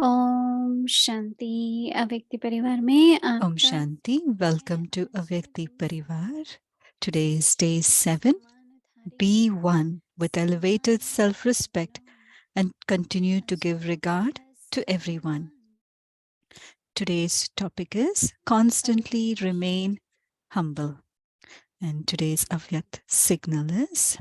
ओम शांति अव्यक्ति परिवार में Om आपका Shanti. Welcome to Avyakti Parivar. Today is day 7. Be one with elevated self-respect and continue to give regard to everyone. Today's topic is constantly remain humble. And today's Avyakt signal is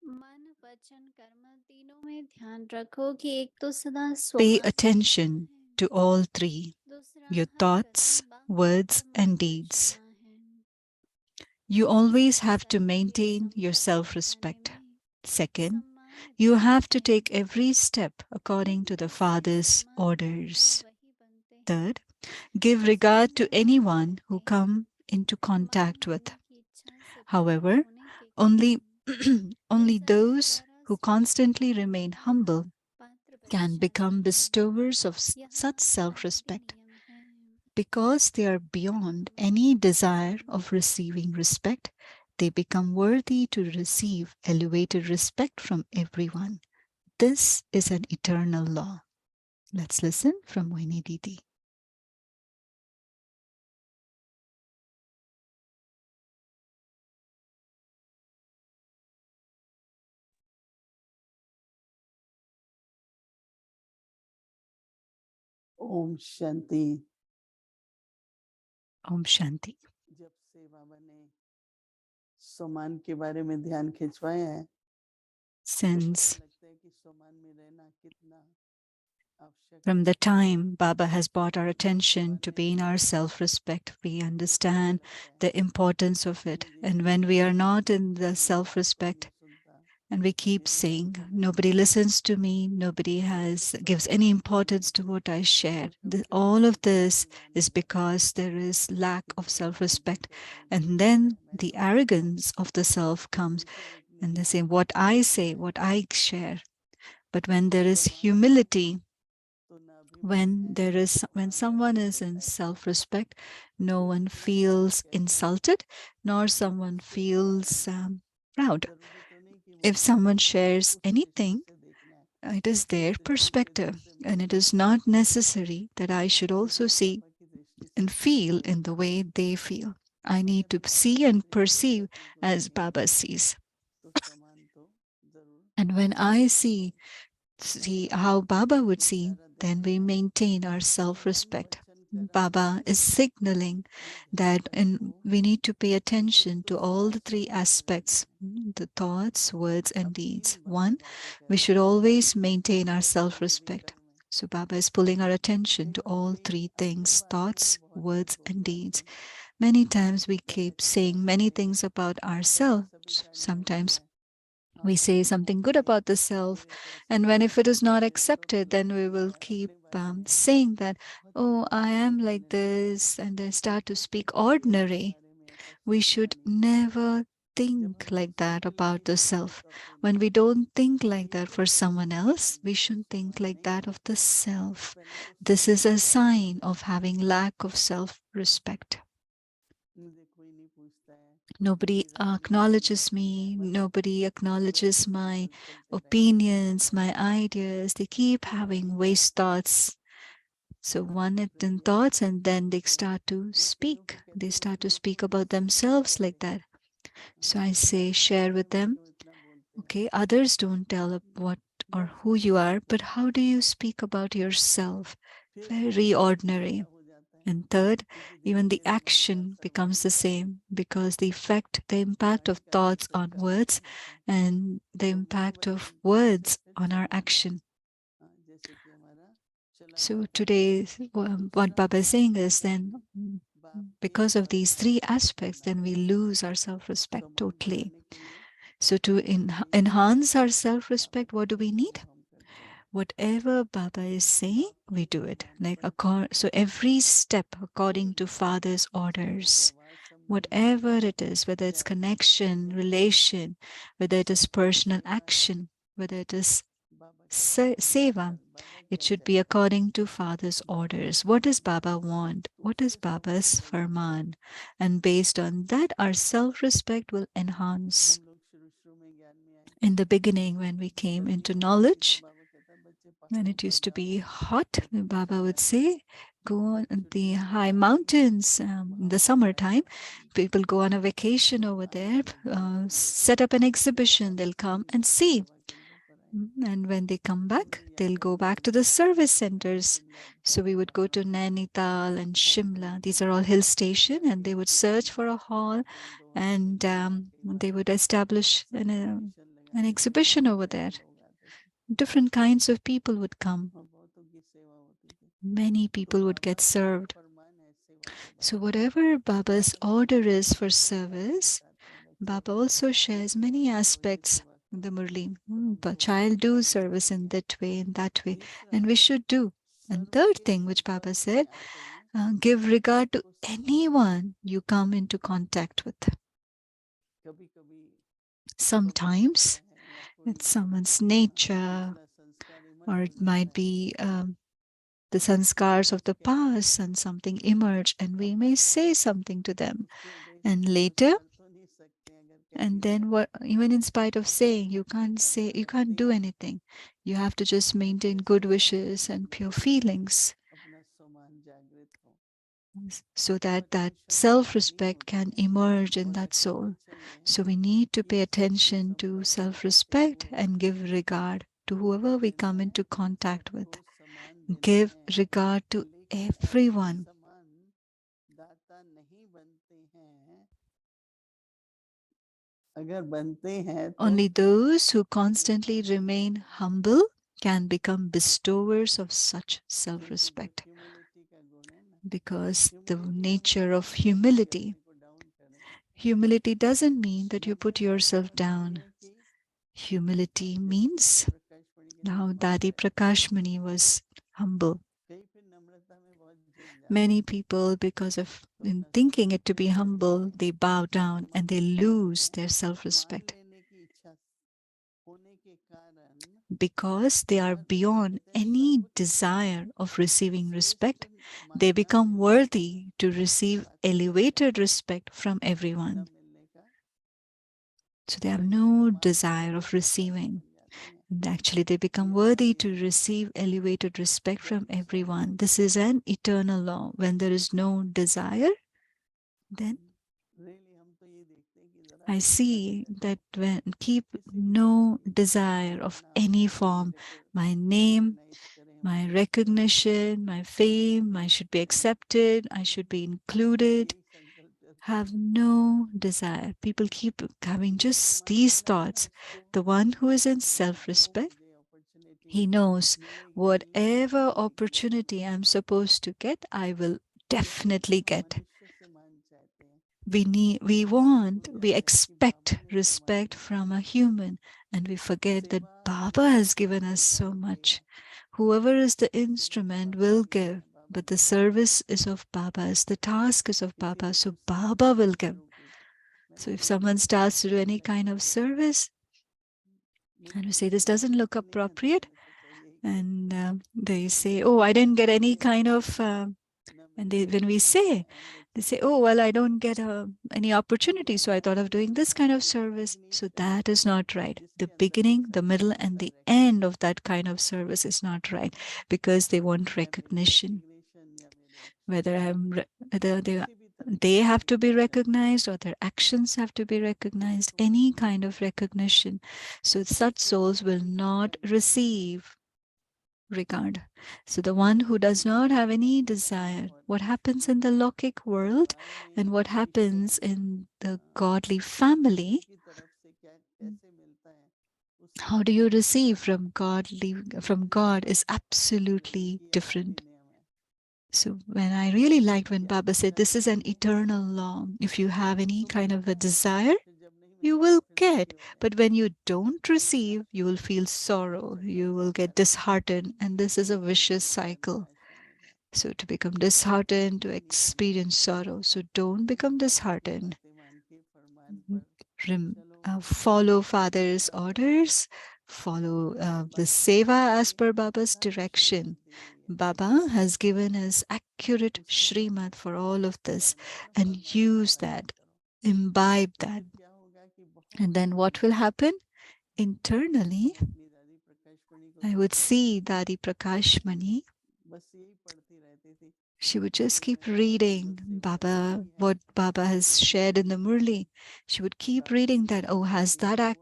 मन वचन कर्म तीनों में ध्यान रखो कि एक तो सदा pay स्वभाव attention to all three, दूसरा your हर thoughts, कदम बाप words, and परमात्मा deeds. क्षमा है You always have to सभी के maintain your संपर्क दिखाने self-respect. में Second, सम्मान you have दिखाते to take हैं every step according to लेकिन the इससे Father's सम्मानकर्ता orders. वही बनते हैं Third, give जो regard to सम्मान anyone करते who हैं come into मान contact with. लेने की इच्छा से पैदा However, होने के only, कारण only प्रसन्नता those द्वारा who स्वभाव constantly remain बदलने का humble पात्र बन can जाते become हैं bestowers of यह such धर्म के self-respect नियम है because they are beyond any desire of receiving respect. They become worthy to receive elevated respect from everyone. This is an eternal law. Let's listen from Moini Didi. Om Shanti. Om Shanti. जब से बाबा ने सम्मान के बारे में ध्यान खिंचवाया है Since तो लगता है कि सम्मान में रहना कितना आवश्यक from है। the time Baba has brought our attention to being our self-respect, we understand the importance of it. And when we are not in the self-respect, and we keep saying, nobody listens to me, nobody gives any importance to what I share. All of this is because there is lack of self-respect. And then the arrogance of the self comes, and they say, what I say, what I share. But when there is humility, when someone is in self-respect, no one feels insulted, nor someone feels proud. If someone shares anything, it is their perspective, and it is not necessary that I should also see and feel in the way they feel. I need to see and perceive as Baba sees. And when I see how Baba would see, then we maintain our self-respect. Baba is signaling that we need to pay attention to all the three aspects, the thoughts, words, and deeds. One, we should always maintain our self-respect. So Baba is pulling our attention to all three things, thoughts, words, and deeds. Many times we keep saying many things about ourselves. Sometimes we say something good about the self, and when if it is not accepted, then we will keep saying that, oh, I am like this, and then start to speak ordinary. We should never think like that about the self. When we don't think like that for someone else, we should think like that of the self. This is a sign of having lack of self-respect. Nobody acknowledges me, nobody acknowledges my opinions, my ideas. They keep having waste thoughts. So one it in thoughts, and then they start to speak. They start to speak about themselves like that. So I say, share with them. Okay, others don't tell what or who you are, but how do you speak about yourself? Very ordinary. And third, even the action becomes the same, because the impact of thoughts on words and the impact of words on our action. So today, what Baba is saying is then, because of these three aspects, then we lose our self-respect totally. So to enhance our self-respect, what do we need? Whatever Baba is saying, we do it. So every step according to Father's orders, whatever it is, whether it's connection, relation, whether it is personal action, whether it is seva, it should be according to Father's orders. What does Baba want? What is Baba's farman? And based on that, our self-respect will enhance. In the beginning, when we came गर्मी into होती थी तो knowledge, बाबा कहता बच्चे when पहाड़ों it पर used to जाओ, be hot, अच्छा Baba would लगेगा, say, go on the छुट्टियों में high जाओ, mountains in वहाँ the पर summertime. जाएं, People go on a vacation खूब over there, आनंद लें, फिरें, set up an exhibition, they'll फिर come and see. सेवा केंद्रों पर आएं। And when they come तो back, मुझे they'll याद है go back to जब the service हम centers. Shimla So we would go वहाँ to Nainital and hall Shimla. ढूंढते These are all थे, hill station, and जाके they would search for a hall, exhibition 2 हफ्ते and महीना कई they bar would establish exhibition an लगाते थे, exhibition बहुत over there. सारे लोग आते थे Different kinds of people would come. और बहुतों की सेवा होती थी। Many तो people would बाबा get का जो served. फरमान है सेवा के So बारे में, whatever Baba's बाबा order सेवा is के for कई बातें service, बताते हैं, बच्चे Baba also ये shares सेवा many करो, ये aspects सेवा in the करो, Murli. तो But हमको child do करनी service in चाहिए। that way, in that way. And तीसरा, we should do. And serve third के thing which Baba संपर्क में said, आते हैं give regard to उनको सम्मान करो। anyone you come into contact with. कभी कभी स्वभाव होता Sometimes है या कोई it's someone's nature, पिछला संस्कार or इमर्ज हो it जाता might है, be the sanskars तो of the कहते past, and something emerge, and we may say something to them. उसके उद्देश्य And को कुछ later, कर तो नहीं सकते, अगर कह and दिया then what, even in spite of तो saying, you करते can't do हैं, anything. You have to just maintain अपने good संस्कार wishes and बदलने pure के लिए feelings, अपना सम्मान जागृत हो। so that that बच्चों को नहीं self-respect होती can है, emerge in और that अच्छे soul. बच्चे में So we need to ये pay सबके attention to संपर्क में आते self-respect हुए and give regard to जो whoever we जीवन come में into contact with. सबको सम्मान देना Give है, regard to लेकिन ऐसे everyone. समान दाता नहीं बनते हैं, अगर बनते हैं तो Only those who ये constantly साधना remain करना humble पड़ेगा, can become bestowers of such क्योंकि जो self-respect, ह्यूमिलिटी का गुण है ना, because the ह्यूमिलिटी का nature मतलब of ये नहीं है कि humility, अपने को डाउन करें, humility doesn't mean that you put नम्रता का yourself मतलब ये down. है कि Humility जैसे दादी means प्रकाश मणि how कितने हम्बल Dadi है, Prakashmani was humble. कई फिर नम्रता में बहुत झुक जाते Many हैं, people, because of तो in अपना thinking सम्मान it to be खो देते humble, हैं, they bow down and मान they लेते lose हैं, their मान self-respect लेने की इच्छा होने के कारण because they are मान लेते beyond कहते हैं any सर्वोत्तम desire of receiving श्रेष्ठ respect. They मानना become मिलने का worthy to receive बाकी सब elevated चाहते हैं, respect from न everyone. मिलने का, So they have वही जो no मान लेने desire के of दातार receiving. बन जाती हैं। And actually, they become ये worthy हमारी to receive elevated respect from गतिशाली everyone. होती This है। is an eternal law. When there is no desire, then really हम तो ये देखते हैं कि जरा I भी इच्छा नहीं see that रहती when keep किसी भी तरह no की कि desire मेरा of नाम any हो, form, मेरे को my name, रिकग्नाइज करें, my मुझे एक्सेप्ट करें, recognition, my fame, I should be accepted, I should be included, यही संकल्प करते have हैं। no desire. People keep having जिसको just मान these लेना है thoughts. उसको The one who is in लगता है कि self जो respect, मुझे अपॉर्चुनिटी he knows मिलेगी whatever वो मिलेगी, opportunity I'm supposed to get, I will लेकिन definitely हम get. मनुष्य से मान चाहते हैं, तो भूल We जाते हैं कि बाबा expect ने सम्मान respect दिया from है। a human, and we forget that सेवा Baba has given us so सरकार much. देगा, Whoever is the सिर्फ instrument बाबा will देता give, है, बाबा but the देता है, service is of Baba's, the task is of Baba, इसीलिए so जो सेवा Baba will give. शुरू की थी, So मैंने if ये someone देखा starts to do मुझे any kind लगता of है कि service, and we मुझको say this सेवा doesn't look करके नहीं आता, appropriate, मैंने सोचा यही कर and दूंगा, they say, "Oh, I didn't get any मेरे kind of," सामने न and मेरे when we बच्चे say, हैं, और न they say, किसी "Oh, और well, I हैं, don't get any हम opportunity, so I thought of भगवान doing को this kind of service." Recognise So नहीं that करते, is not right. The जिसके अंदर वो beginning, the middle, and संकल्पता the रहती end है, of that kind of service is not right, because they want या मेरी recognition. रेकग्निशन या मेरे Whether एक्शन, whether किसी भी तरह की they have to be recognition, recognized or their actions have to be recognized, उसको any kind of recognition. So such उसको souls will रिकग्निशन not करना नहीं है, receive regard. So the one who उसको does not have recognition any करना है, desire, और what happens in the इस Lokik world संसार and में what Ishwar happens in the godly Ishwar family, की तरफ से क्या कैसे मिलता है, उससे how do you बहुत receive ज़्यादा from godly from difference God is absolutely ये different. आदि नियम है। So when I really liked when ये Baba said आदि this is an नियम है, eternal law. If you have any तो kind of a मिलता है, desire, फिर जब नहीं you मिलता है will फिर दुखी get. हो But जाते when हैं, you don't कई बार receive, you will feel ये sorrow. चक्कर You will फंस get जाते हैं, disheartened. And this is a दुखी vicious होने का, cycle. निराश होने का। So to become तो disheartened, to यही समय experience है sorrow. So don't become बाबा की disheartened. बातें मान के फरमान पर चलो, Follow Father's सेवा करो, orders. Follow the बाबा ने seva as हमें per Baba's सारी श्रीमत direction. दी हुई है, Baba has given us accurate उसको Shrimad पालन for करो, all of this, कहने का ना and फरमान का use पालन that, करो, imbibe तो that. फिर क्या होगा कि And बहुत then what आनंद will आएगा, happen? Internally, हम अपनी दादी प्रकाशमणि को I would देखते see Dadi Prakashmani. बस यही पढ़ती रहती थी She would just Murali keep में बाबा ने जो reading सेवा Baba, की है what Baba has shared in the Murli. She would keep Baba reading की that, oh, सेवा में जो हुआ है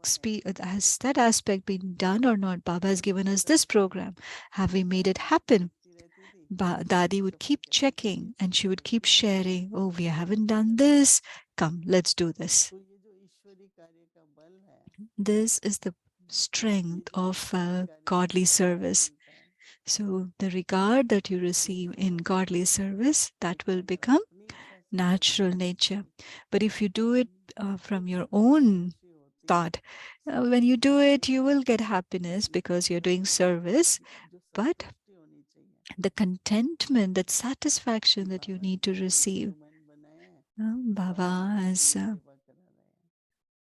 has that aspect been done or not? Baba has given उसको us this करके program. Have we made it दादी happen? देखती रहती थी Dadi would सफर keep करके checking देखती and थी she would keep किया है sharing, oh, we कि haven't नहीं done करते this. Come, let's do this. तो ये जो ईश्वरी कार्य का बल है This is the ये strength जो of ईश्वरी कार्य में godly सम्मान service. मिलता है So the regard that you receive in godly service, वो that will तो अगर become अपनी इच्छा से natural करते हैं nature. But if you do it तो from your उसमें बहुत own खुशी होती है thought, when you do it, you will get happiness because you're doing service. जो But संतुष्टि होनी चाहिए the contentment, that कि satisfaction that you Baba need ने to मुझे receive, इंस्ट्रूमेंट बनाया है बाबा Baba मेरे has लिए सेवा करा रहे हैं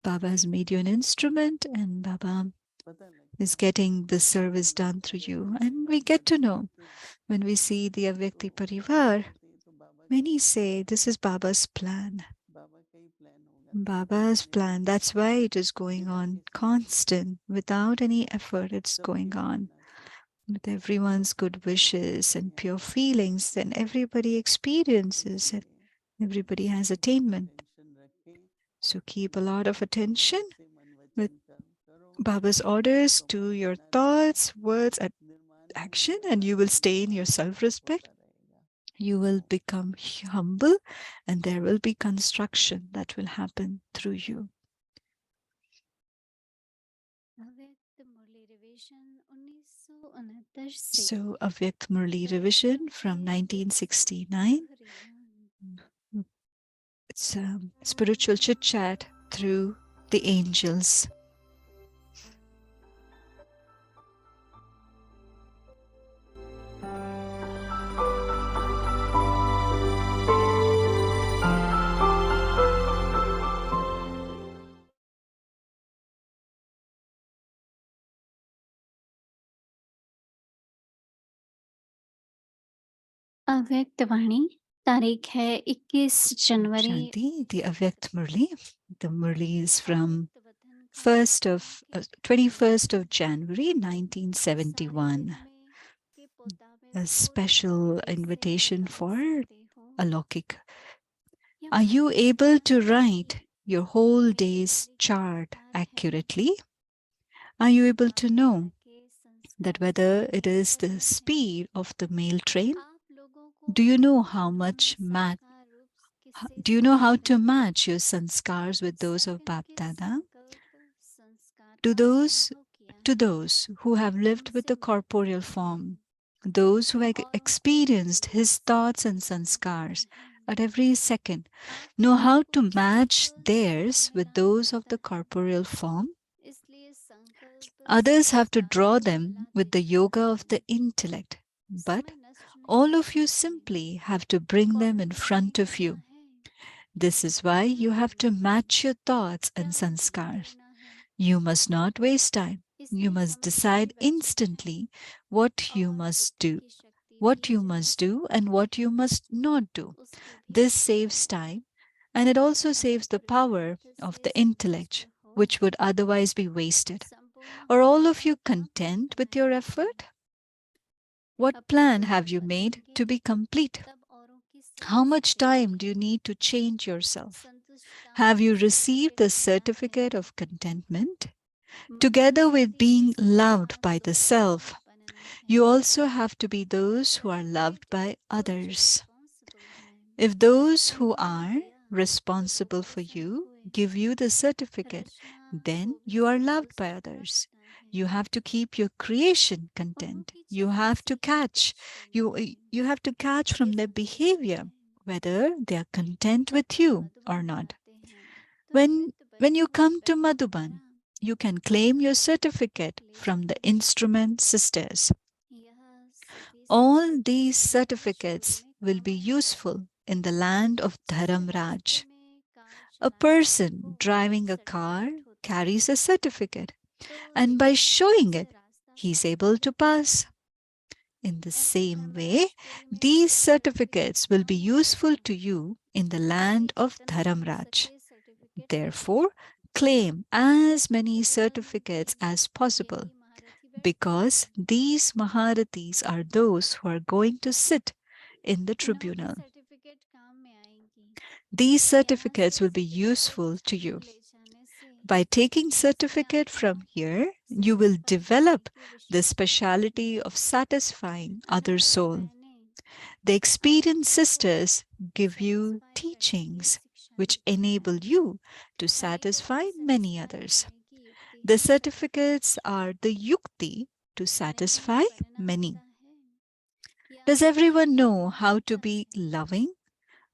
Baba has made you an instrument, and Baba पता लगता is है getting the कि हम service लोग done through कार्य you. में And we सेवा get to करते know रहते हैं when we see the तो Avyakti पता Parivar. चलती है तो बाबा का Many ही प्लान say है this is Baba's plan. बाबा का ही प्लान होगा तभी ये Baba's चलेगा plan. That's why it is going बिना on किसी constant, without any effort, it's सबकी going on. भावना से With everyone's good सबकी wishes and खुशियाँ pure से feelings, then everybody experiences it. इसीलिए Everybody has बहुत attainment. अटेंशन रखें So keep a lot Baba of के attention निर्देश से मन with वचन कर्म करो Baba's orders तो to your मार्गना देना thoughts, words, and निर्माण action, होगा and you will stay in your निर्माण self होता respect. रहेगा You will Om become humble, and there will be construction that will happen through you. अव्यक्त मुरली revision 1969 से So, Avyakt Murli revision from 1969. It's a spiritual chit chat through the angels. अव्यक्त वाणी तारीख है 21 जनवरी Shanti, the Avyakt Murli. The Murli is from अव्यक्त वतन का 21st of January 1971. के पोता में A थोड़ा सा special कैसे invitation निकाल for सकते हो Alokik. या Are you मालूम able होता to है write कि your whole मेरे day's मालिक chart अवतार है accurately? Are you able बाप to know दादा के that संस्कार whether it संतुलित is the करने हैं speed of the mail train? आप लोगों को Do you know अपने how धर्म much साकार रूप किससे do you know how to जोड़ते हैं match your sanskars with those of second Bap के Dada? संकल्प संस्कार का अनुभव किया To है those who have lived with उनसे the मिलकर corporeal रहते form, हैं those who have औरों को experienced भी his thoughts and संदेशा देते sanskars हैं at every second, आप know लोगों how to को match सफल theirs with बनना those of पड़ता the है corporeal form. इसलिए संकल्प Others have to सफलता draw को them with बुलाते the yoga जाते of the हैं intellect. But समय नष्ट नहीं all of you करते simply have to bring them कौन in नहीं front of करना you. है This is why क्या you have to करना है match your thoughts and क्या नहीं sanskars. करना है You must not waste time. You इसमें must decide समझदारी बच्चा है instantly what you और must बुद्धि do, की शक्ति भी जब and what you must not do. उसको भी This पता saves रहता है time, and it also saves the अव्यक्त power ग्रंथ of से the संतुष्ट intellect, हो which would otherwise be wasted. संपूर्ण Are all होने of का you क्या content with your अभिप्राय है effort? What अपनी plan have बुद्धि you made बदलेंगे to be complete? तब औरों की How सेवा much time करेंगे do you need to change yourself? संतुष्टता Have you received certificate the क्या है certificate of contentment? मन की Together with स्थिति के being साथ loved आप by the लोगों को self, बनना है you also have to be those who are loved certificate by कुछ others. रिस्पॉन्सिबल है If those who अनुभव are किया तो लोग responsible for प्रसन्न you हुए give you the certificate, Rachna then को भी you are loved by संतुष्ट others. रखता है You have to keep your creation उन्हों content. की You चलनी have से to ही catch पहचानते you हैं you have to catch ये from their संतुष्ट behavior है whether they are content जब with आप you or मधुबन not. जाते हैं तो When अव्यक्त when you बच्चों की come to बहनों Madhuban, द्वारा you can claim your certificate ले from the जाया जाता है instrument sisters. यह सभी All संस्कृति these भविष्य certificates में will काम be आएंगे useful in the land of जिससे रास्ते Dharamraj. में कार A चलाने वाले को person driving a car certificate होता है carries a certificate, तो and by यह showing उससे it, रास्ता he is साफ able to करता है pass. In the ऐसे same way, धर्मराजपुरी में these भी सर्टिफिकेट certificates will be काम useful आएगा to you in the Shri land of Chaitanya Prabhu Dharamraj. सच्चे सर्टिफिकेट देते Therefore, हैं claim as many certificates as possible यही महारथी बैठते because हैं। these Maharathis are those who are going to sit in the तीनों की tribunal. सर्टिफिकेट काम में आएंगी। These यहाँ से certificates will be certificate useful to you. ले जाने से By taking इससे certificate from आपको here, you will satisfy करने develop की the विशेषता speciality of satisfying other Anahat soul. बहनें The आप experienced दूसरों को sisters give you सेटिस्फाई करने की teachings शिक्षा which देती हैं। enable you to अनेकों को satisfy many सेटिस्फाई others. करने की युक्ति The he certificate certificates are the yukti to नहीं satisfy बनना many. आता है। Does यहाँ everyone शक्ति know का how to be अभ्यास है। loving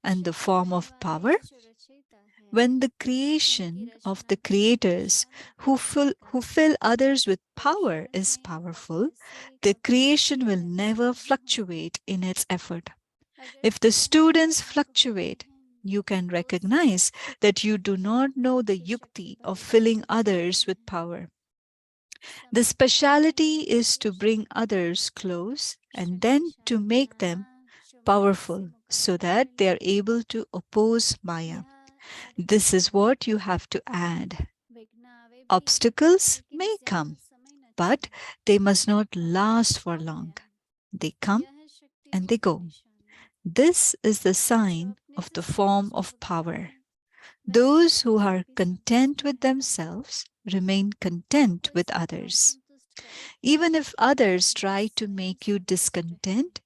and the शक्ति form देने of वाला power? ही जो रचयिता है। When the उनकी creation of रचना the की creators विशालता देखकर who fill others with power पुरुषार्थ is में powerful, हृदय से the कभी creation will निराश never नहीं होते। fluctuate in its effort. अगर If the students students पढ़ाई को होते fluctuate, हैं you can तो उससे recognize that you do not know the उनकी शक्ति yukti of बदलती filling रहती others with है। power. The समझदार speciality बहनें is उनकी to bring others close and then to शक्तिशाली make them माया जो माया से powerful so मुकाबला that कर they are लेती able है। to oppose Maya. यह This is certificate what you have to add. विघ्न आवे भी Obstacles लेकिन may ज्यादा come, समय न but चले। they must not अवसर last for आ long. गया They come यह है शक्ति and they की go. निशानी। This is the जो sign अपने of से the form संतुष्ट of होता power. है वह Those दूसरों who से are भी संतुष्ट content with रहता है। themselves remain content आपको with इस प्रकार others. संतुष्ट करे Even if कि others आप भी try to स्वयं make you संतुष्ट रहें। discontent,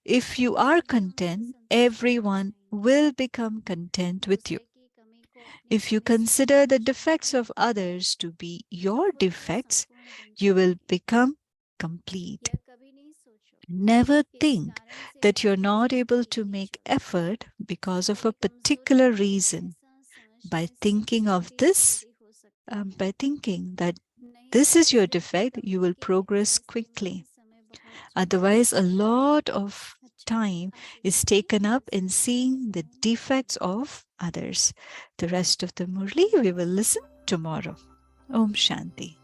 if you तो are सभी हमसे content, संतुष्ट हो everyone जाएंगे। will become content with you. दूसरे की कमी को अपनी If you कमी consider the समझना defects चाहिए of others to be तो your खुद भी defects, संपूर्ण बन you will जाएंगे। become complete. यह कभी नहीं सोचो Never कि इस think कारण से that you're मैंने not दूसरों able के to लिए make छोड़ा। effort because of a मेरी कमजोरी particular को reason. ऐसा By समझने से thinking of प्रगति this, जल्दी हो सकती है। by thinking that नहीं this तो is your दूसरे की defect, you कमी will के progress ऐसे में quickly. समय बहुत चला Otherwise, a जाता है। lot of अच्छा time आगे is सुनिए taken up इस in मुरली के seeing the साथ। defects of others. The rest of the Murli we will listen tomorrow. Om Shanti.